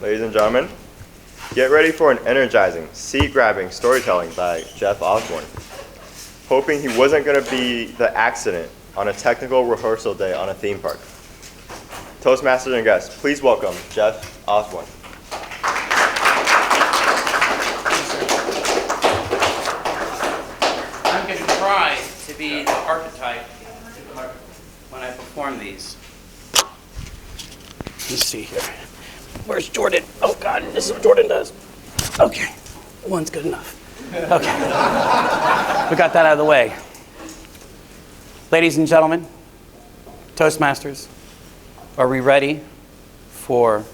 Ladies and gentlemen, get ready for an energizing, seat-grabbing storytelling by Jeff Osborn. Hoping he wasn't going to be the accident on a technical rehearsal day on a theme park. Toastmasters and guests, please welcome Jeff Osborn. I'm going to try to be the archetype when I perform these. Let's see here. Where's Jordan? Oh God, this is what Jordan does. Okay, one's good enough. Okay, we got that out of the way. Ladies and gentlemen, Toastmasters, are we ready for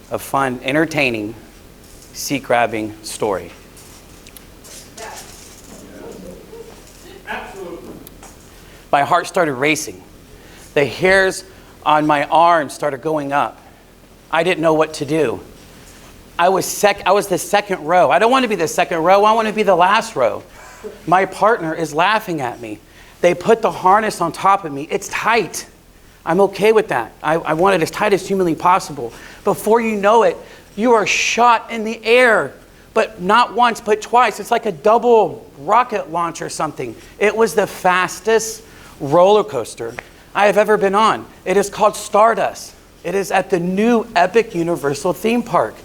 a fun, entertaining, seat-grabbing story? Yes. Absolutely. My heart started racing. The hairs on my arms started going up. I didn't know what to do. I was the second row. I don't want to be the second row. I want to be the last row. My partner is laughing at me. They put the harness on top of me. It's tight. I'm okay with that. I want it as tight as humanly possible. Before you know it, you are shot in the air, but not once, but twice. It's like a double rocket launch or something. It was the fastest roller coaster I have ever been on. It is called Stardust. It is at the new Epic Universal theme park.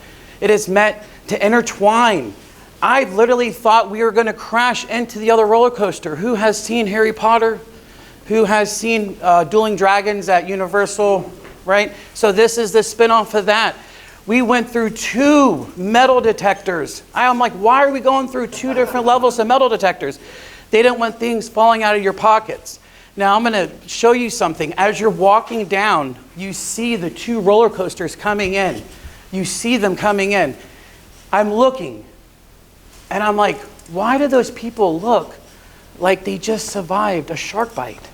It is meant to intertwine. I literally thought we were going to crash into the other roller coaster. Who has seen Harry Potter? Who has seen Dueling Dragons at Universal, right? So this is the spinoff of that. We went through 2 metal detectors. I'm like, why are we going through 2 different levels of metal detectors? They didn't want things falling out of your pockets. Now I'm going to show you something. As you're walking down, you see the 2 roller coasters coming in. You see them coming in. I'm looking, and I'm like, why do those people look like they just survived a shark bite?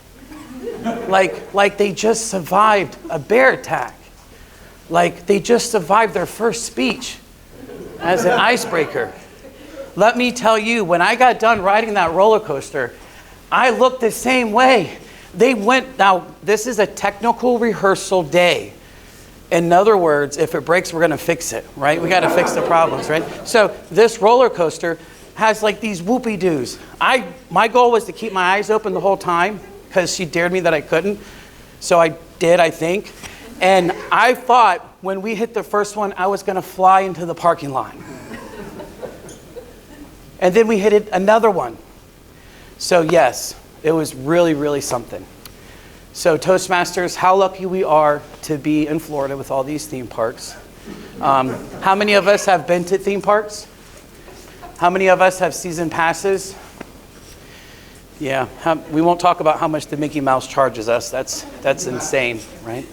like they just survived a bear attack. Like they just survived their first speech as an icebreaker. Let me tell you, when I got done riding that roller coaster, I looked the same way. Now this is a technical rehearsal day. In other words, if it breaks, we're going to fix it, right? We got to fix the problems, right? So this roller coaster has like these whoopie-doos. My goal was to keep my eyes open the whole time because she dared me that I couldn't. So I did, I think. And I thought when we hit the first one, I was going to fly into the parking lot. And then we hit another one. So yes, it was really, really something. So Toastmasters, how lucky we are to be in Florida with all these theme parks. How many of us have been to theme parks? How many of us have season passes? Yeah, we won't talk about how much the Mickey Mouse charges us. That's insane, right?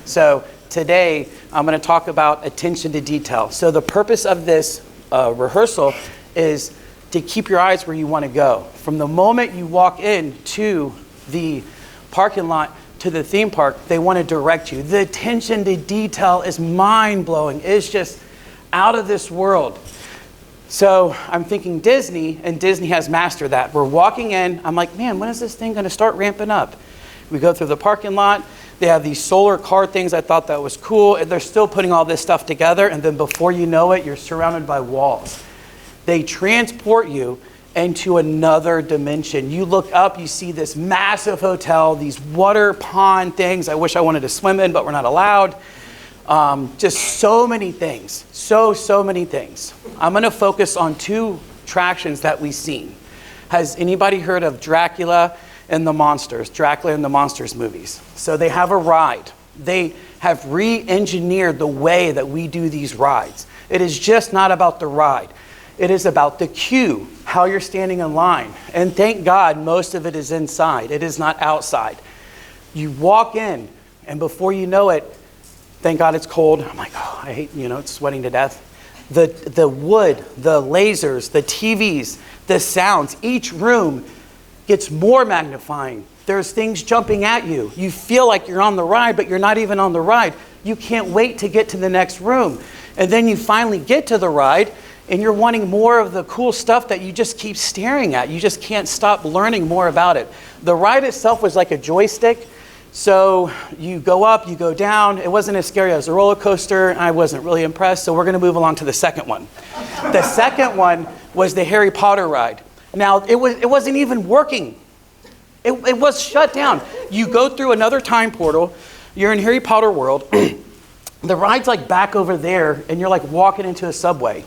So today, I'm going to talk about attention to detail. So the purpose of this rehearsal is to keep your eyes where you want to go. From the moment you walk into the parking lot to the theme park, they want to direct you. The attention to detail is mind-blowing. It's just out of this world. So I'm thinking Disney, and Disney has mastered that. We're walking in, I'm like, man, when is this thing going to start ramping up? We go through the parking lot. They have these solar car things. I thought that was cool. And they're still putting all this stuff together. And then before you know it, you're surrounded by walls. They transport you into another dimension. You look up, you see this massive hotel, these water pond things. I wish I wanted to swim in, but we're not allowed. Just so many things, so many things. I'm gonna focus on 2 attractions that we've seen. Has anybody heard of Dracula and the Monsters movies? So they have a ride. They have re-engineered the way that we do these rides. It is just not about the ride. It is about the queue, how you're standing in line. And thank God, most of it is inside. It is not outside. You walk in, and before you know it, thank God it's cold. I'm like, oh, I hate, it's sweating to death. The wood, the lasers, the TVs, the sounds, each room gets more magnifying. There's things jumping at you. You feel like you're on the ride, but you're not even on the ride. You can't wait to get to the next room. And then you finally get to the ride, and you're wanting more of the cool stuff that you just keep staring at. You just can't stop learning more about it. The ride itself was like a joystick. So you go up, you go down. It wasn't as scary as a roller coaster. I wasn't really impressed, so we're going to move along to the second one. The second one was the Harry Potter ride. Now, it wasn't even working. It was shut down. You go through another time portal. You're in Harry Potter world. The ride's like back over there, and you're like walking into a subway.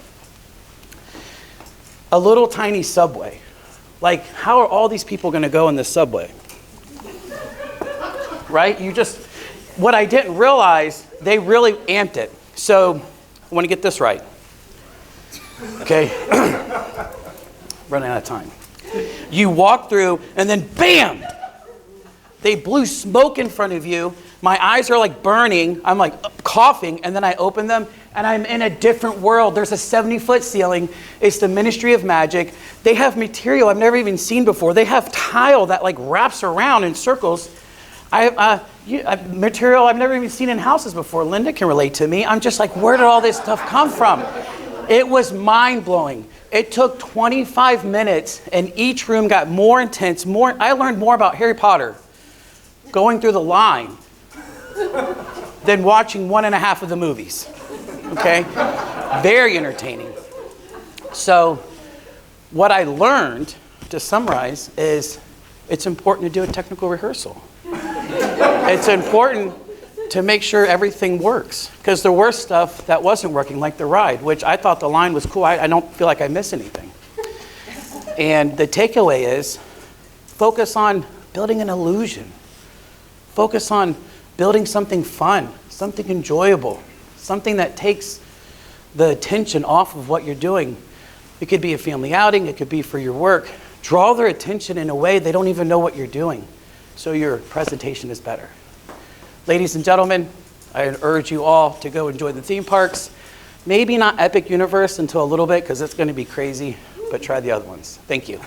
A little tiny subway. Like, how are all these people going to go in this subway? Right? What I didn't realize, they really amped it. So, I want to get this right. Okay? Running out of time. You walk through, and then bam! They blew smoke in front of you. My eyes are like burning. I'm like coughing, and then I open them, and I'm in a different world. There's a 70-foot ceiling. It's the Ministry of Magic. They have material I've never even seen before. They have tile that like wraps around in circles. Material I've never even seen in houses before. Linda can relate to me. I'm just like, where did all this stuff come from? It was mind-blowing. It took 25 minutes, and each room got more intense. I learned more about Harry Potter going through the line than watching 1.5 of the movies. Okay? Very entertaining. So, what I learned, to summarize, is it's important to do a technical rehearsal. It's important to make sure everything works, because there were stuff that wasn't working, like the ride, which I thought the line was cool. I don't feel like I miss anything. And the takeaway is focus on building an illusion. Focus on building something fun, something enjoyable, something that takes the attention off of what you're doing. It could be a family outing, it could be for your work. Draw their attention in a way they don't even know what you're doing, so your presentation is better. Ladies and gentlemen, I urge you all to go enjoy the theme parks. Maybe not Epic Universe until a little bit, because it's going to be crazy, but try the other ones. Thank you.